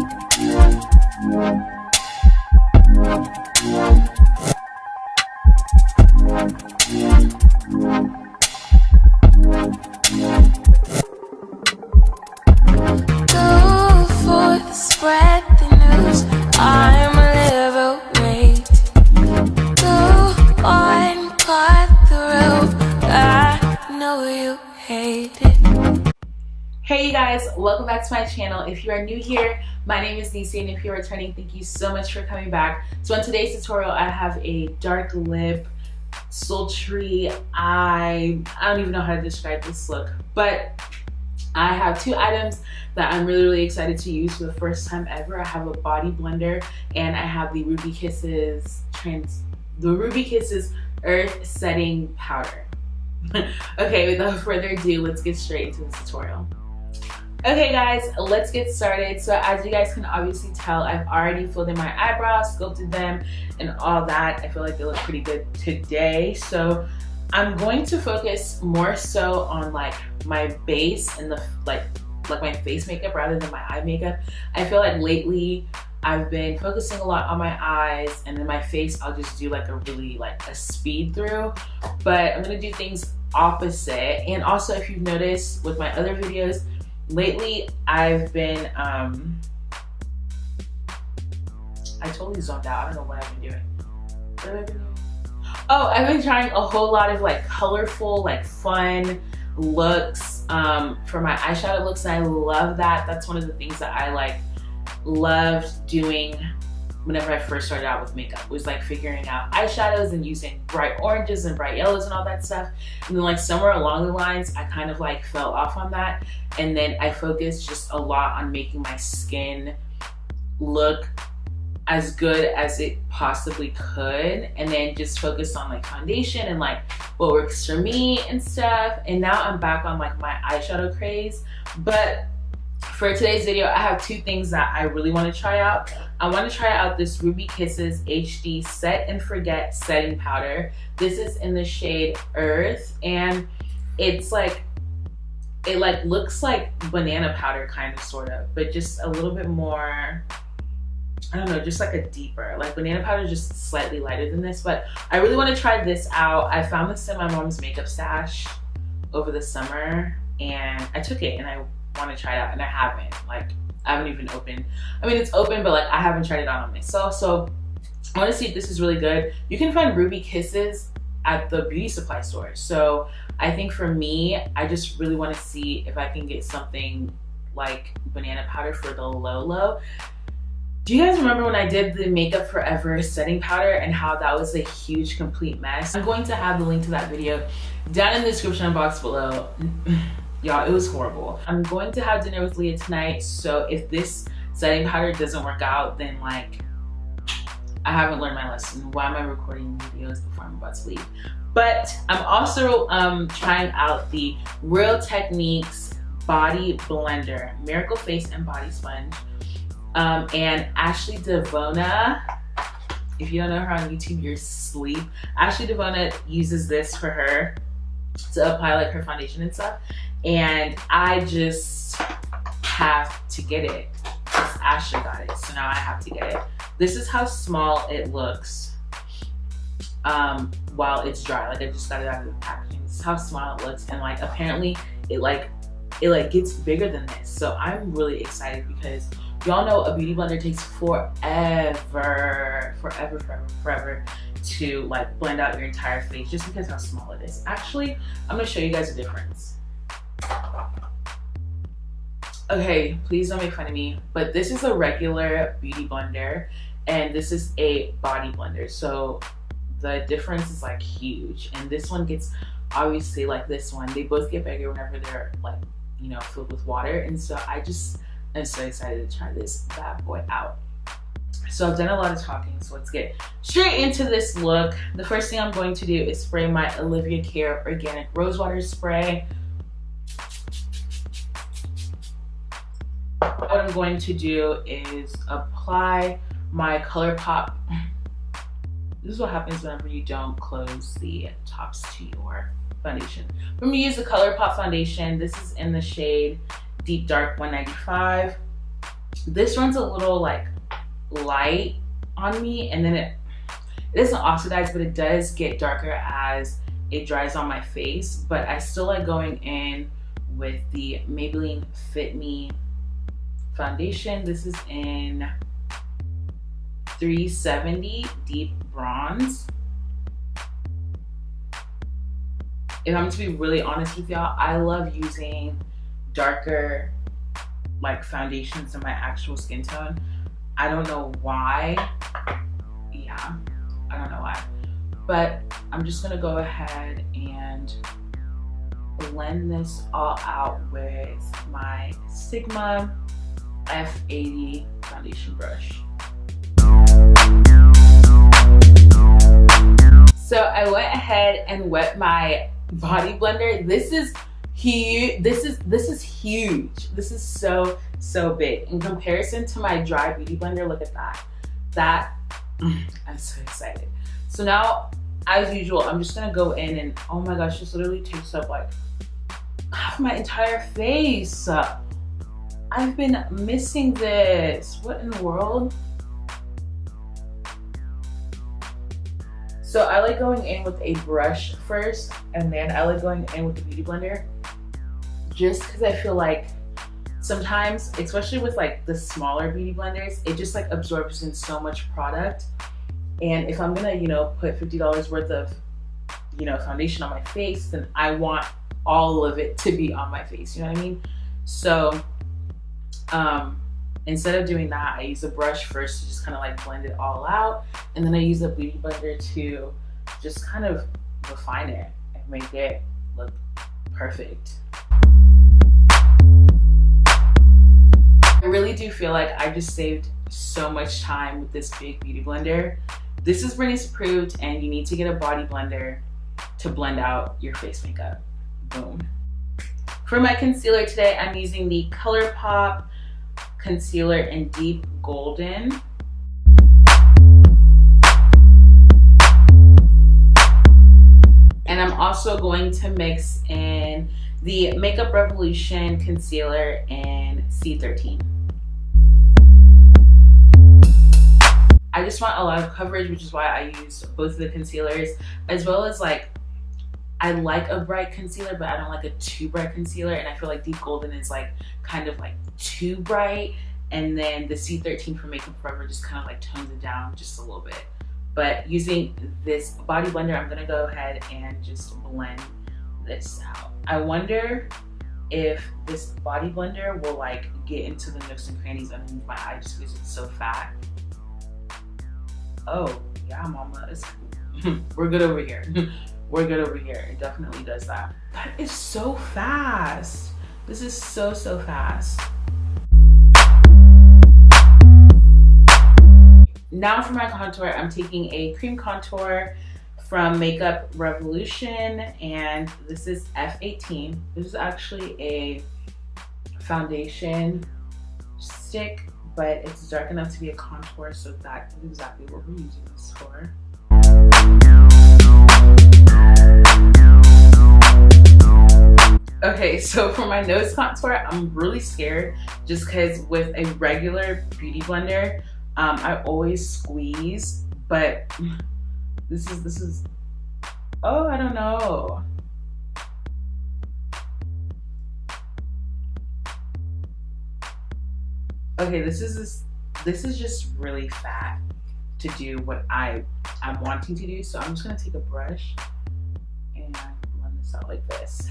Spread the news, I'm liberated. Go on, cut through, I know you hate it. Hey you guys, welcome back to my channel. If you are new here, my name is Nicia, and if you're returning, thank you so much for coming back. So in today's tutorial, I have a dark lip, sultry eye. I don't even know how to describe this look, but I have two items that I'm really excited to use for the first time ever. I have a body blender and I have the Ruby Kisses Earth Setting Powder. Okay, without further ado, let's get straight into this tutorial. Okay guys, let's get started. So as you guys can obviously tell, I've already filled in my eyebrows, sculpted them, and all that. I feel like they look pretty good today. So I'm going to focus more so on like my base and the like my face makeup rather than my eye makeup. I feel like lately I've been focusing a lot on my eyes, and then my face I'll just do like a speed through, but I'm gonna do things opposite. And also, if you've noticed with my other videos lately, I've been I totally zoned out. I don't know what I've been doing. What have I been doing? Oh, I've been trying a whole lot of like colorful, like fun looks for my eyeshadow looks, and I love that. That's one of the things that I like loved doing whenever I first started out with makeup, was like figuring out eyeshadows and using bright oranges and bright yellows and all that stuff. And then like somewhere along the lines, I kind of like fell off on that, and then I focused just a lot on making my skin look as good as it possibly could, and then just focus on like foundation and like what works for me and stuff. And now I'm back on like my eyeshadow craze. But for today's video, I have two things that I really want to try out. I want to try out this Ruby Kisses HD Set and Forget Setting Powder. This is in the shade Earth, and it's like, it like looks like banana powder kind of sort of, but just a little bit more, I don't know, just like a deeper, like banana powder, just slightly lighter than this. But I really want to try this out. I found this in my mom's makeup stash over the summer, and I took it and I want to try it out, and I haven't even opened. I mean, it's open, but like I haven't tried it on myself. So I want to see if this is really good. You can find Ruby Kisses at the beauty supply store. So I think for me, I just really want to see if I can get something like banana powder for the low. Do you guys remember when I did the Makeup Forever setting powder and how that was a huge complete mess? I'm going to have the link to that video down in the description box below. Y'all, it was horrible. I'm going to have dinner with Leah tonight, so if this setting powder doesn't work out, then like I haven't learned my lesson. Why am I recording videos before I'm about to leave? But I'm also trying out the Real Techniques Body Blender, Miracle Face and Body Sponge. And Ashley Devona, if you don't know her on YouTube, you're asleep. Ashley Devona uses this for her to apply like her foundation and stuff, and I just have to get it because Ashley got it, so now I have to get it. This is how small it looks while it's dry. Like I just got it out of the packaging. This is how small it looks, and like apparently it gets bigger than this. So I'm really excited because y'all know a beauty blender takes forever to like blend out your entire face just because how small it is. Actually, I'm gonna show you guys the difference. Okay, please don't make fun of me, but this is a regular beauty blender and this is a body blender. So the difference is like huge. And this one gets, obviously like this one, they both get bigger whenever they're like, you know, filled with water. And so I'm so excited to try this bad boy out. So I've done a lot of talking, so let's get straight into this look. The first thing I'm going to do is spray my Olivia Care Organic Rosewater Spray. What I'm going to do is apply my Colourpop. This is what happens whenever you don't close the tops to your foundation. I'm gonna use the Colourpop foundation. This is in the shade Deep Dark 195. This runs a little like light on me, and then it doesn't oxidize, but it does get darker as it dries on my face. But I still like going in with the Maybelline FitMe foundation. This is in 370 Deep Bronze. If I'm to be really honest with y'all, I love using darker like foundations than my actual skin tone. I don't know why. Yeah, I don't know why. But I'm just gonna go ahead and blend this all out with my Sigma F80 foundation brush. So I went ahead and wet my body blender. This is huge. This is huge. This is so big in comparison to my dry beauty blender. Look at that. I'm so excited. So now, as usual, I'm just gonna go in and, oh my gosh, this literally takes up like half my entire face. I've been missing this. What in the world? So I like going in with a brush first, and then I like going in with the beauty blender, just because I feel like sometimes, especially with like the smaller beauty blenders, it just like absorbs in so much product. And if I'm gonna, you know, put $50 worth of, you know, foundation on my face, then I want all of it to be on my face, you know what I mean? So instead of doing that, I use a brush first to just kind of like blend it all out, and then I use a beauty blender to just kind of refine it and make it look perfect. I really do feel like I just saved so much time with this big beauty blender. This is Brittany's approved, and you need to get a body blender to blend out your face makeup. Boom. For my concealer today, I'm using the Colourpop Concealer in Deep Golden. And I'm also going to mix in the Makeup Revolution Concealer in C13. I just want a lot of coverage, which is why I use both of the concealers, as well as like, I like a bright concealer, but I don't like a too bright concealer. And I feel like Deep Golden is like kind of like too bright. And then the C13 from Makeup Forever just kind of like tones it down just a little bit. But using this body blender, I'm gonna go ahead and just blend this out. I wonder if this body blender will like get into the nooks and crannies underneath my eye just because it's so fat. Oh, yeah, mama, it's we're good over here. We're good over here. It definitely does that. That is so fast. This is so fast. Now for my contour, I'm taking a cream contour from Makeup Revolution, and this is F18. This is actually a foundation stick, but it's dark enough to be a contour, so that is exactly what we're using this for. Okay, so for my nose contour, I'm really scared just because with a regular beauty blender, I always squeeze, but this is, oh, I don't know. Okay, this is just really fat to do what I'm wanting to do. So I'm just gonna take a brush and blend this out like this.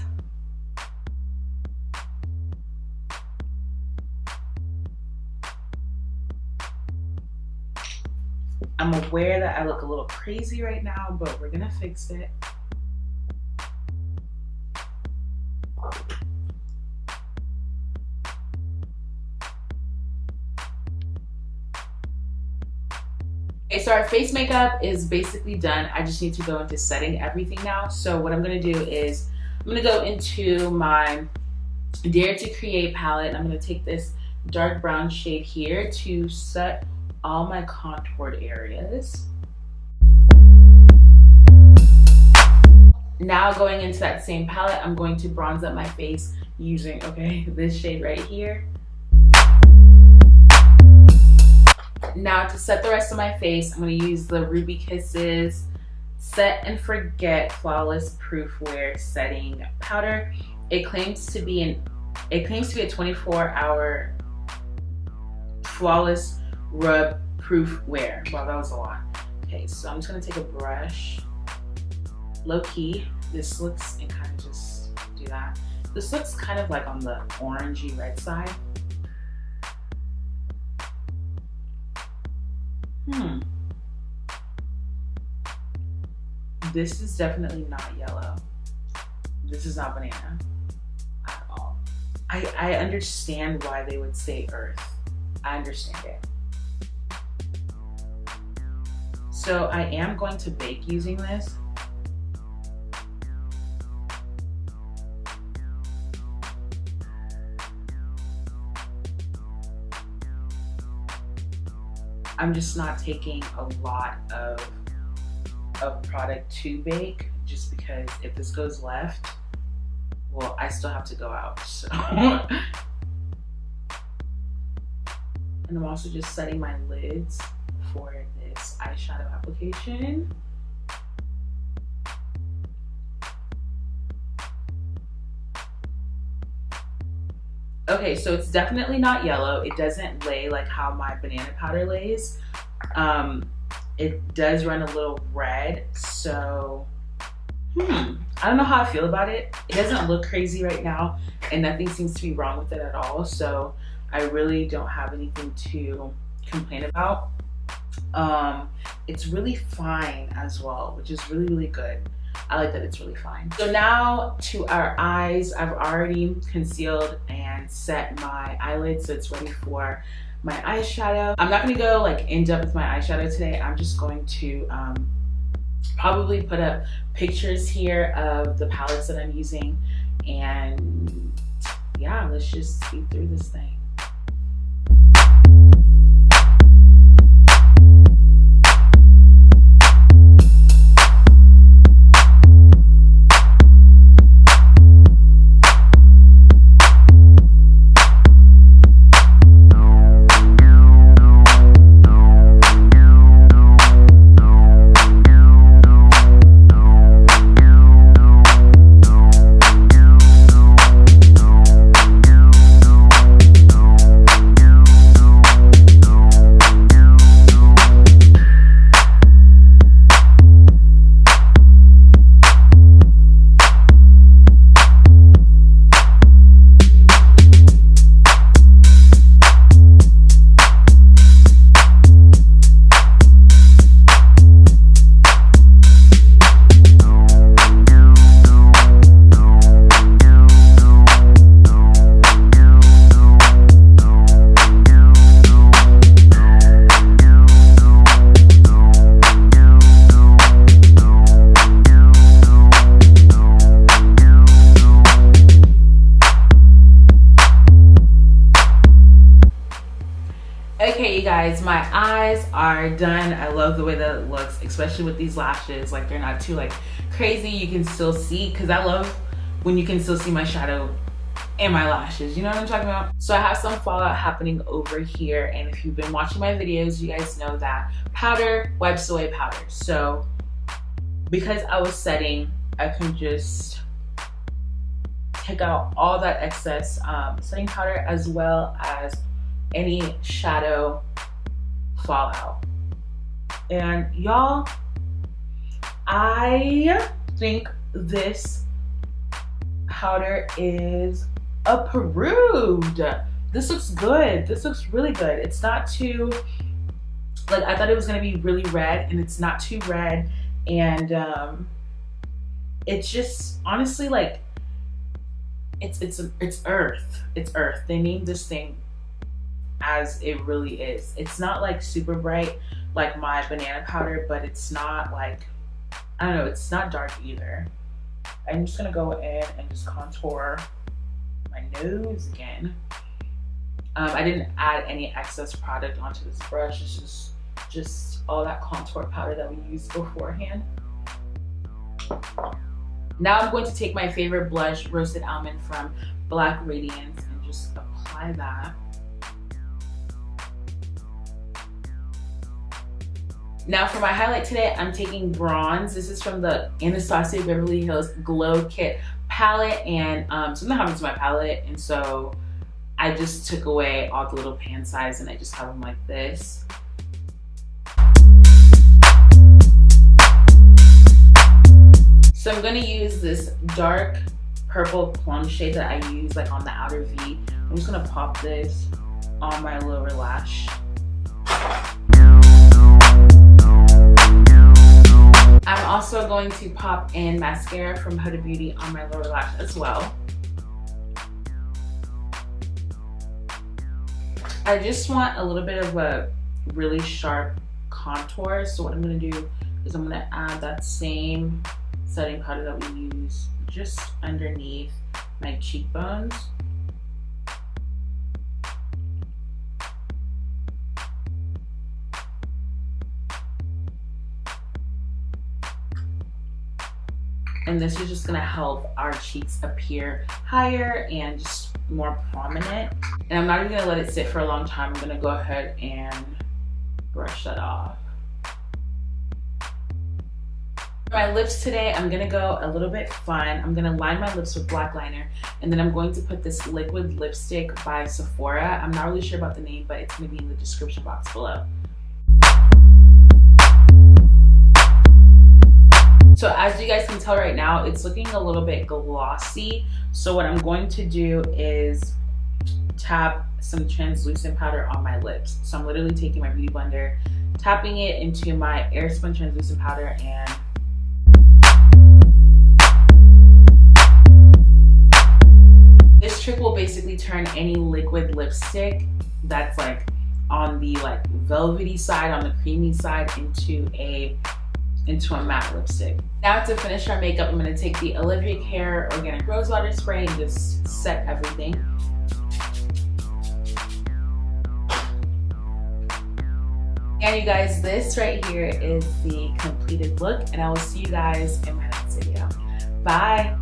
I'm aware that I look a little crazy right now, but we're gonna fix it. Okay, so our face makeup is basically done. I just need to go into setting everything now. So what I'm gonna do is I'm gonna go into my Dare to Create palette. I'm gonna take this dark brown shade here to set all my contoured areas. Now going into that same palette, I'm going to bronze up my face using, okay, this shade right here. Now to set the rest of my face, I'm going to use the Ruby Kisses Set and Forget Flawless Proof Wear Setting Powder. It claims to be a 24-hour flawless rub proof wear. Wow, that was a lot. Okay, so I'm just gonna take a brush, low key. This looks, and kind of just do that. This looks kind of like on the orangey red side. This is definitely not yellow. This is not banana at all. I understand why they would say earth. I understand it. So I am going to bake using this. I'm just not taking a lot of product to bake, just because if this goes left, well, I still have to go out, so. And I'm also just setting my lids for this eyeshadow application. Okay, so it's definitely not yellow. It doesn't lay like how my banana powder lays. It does run a little red, so I don't know how I feel about it. It doesn't look crazy right now, and nothing seems to be wrong with it at all, so I really don't have anything to complain about. It's really fine as well, which is really, really good. I like that it's really fine. So now to our eyes. I've already concealed and set my eyelids, so it's ready for my eyeshadow. I'm not gonna go like in depth with my eyeshadow today. I'm just going to probably put up pictures here of the palettes that I'm using, and yeah, let's just speed through this thing. Okay, you guys, my eyes are done. I love the way that it looks, especially with these lashes. Like, they're not too like crazy. You can still see, because I love when you can still see my shadow and my lashes. You know what I'm talking about? So I have some fallout happening over here, and if you've been watching my videos, you guys know that powder wipes away powder. So because I was setting, I can just take out all that excess setting powder, as well as any shadow fallout. And y'all, I think this powder is approved. This looks good. This looks really good. It's not too, like, I thought it was gonna be really red, and it's not too red. And it's just honestly like it's earth. It's earth. They named this thing as it really is. It's not like super bright like my banana powder, but it's not like, I don't know, it's not dark either. I'm just gonna go in and just contour my nose again. I didn't add any excess product onto this brush. It's just all that contour powder that we used beforehand. Now I'm going to take my favorite blush, Roasted Almond from Black Radiance, and just apply that. Now for my highlight today, I'm taking bronze. This is from the Anastasia Beverly Hills Glow Kit palette, and something happened to my palette, and so I just took away all the little pan size and I just have them like this. So I'm gonna use this dark purple plum shade that I use like on the outer V. I'm just gonna pop this on my lower lash. I'm also going to pop in mascara from Huda Beauty on my lower lash as well. I just want a little bit of a really sharp contour. So what I'm gonna do is I'm gonna add that same setting powder that we use just underneath my cheekbones. And this is just gonna help our cheeks appear higher and just more prominent. And I'm not even gonna let it sit for a long time. I'm gonna go ahead and brush that off. For my lips today, I'm gonna go a little bit fun. I'm gonna line my lips with black liner, and then I'm going to put this liquid lipstick by Sephora. I'm not really sure about the name, but it's gonna be in the description box below. So as you guys can tell right now, it's looking a little bit glossy. So what I'm going to do is tap some translucent powder on my lips. So I'm literally taking my beauty blender, tapping it into my Airspun translucent powder, and this trick will basically turn any liquid lipstick that's like on the like velvety side, on the creamy side, into a matte lipstick. Now to finish our makeup, I'm going to take the Olivia Care Organic Rosewater Spray and just set everything. And you guys, this right here is the completed look, and I will see you guys in my next video. Bye!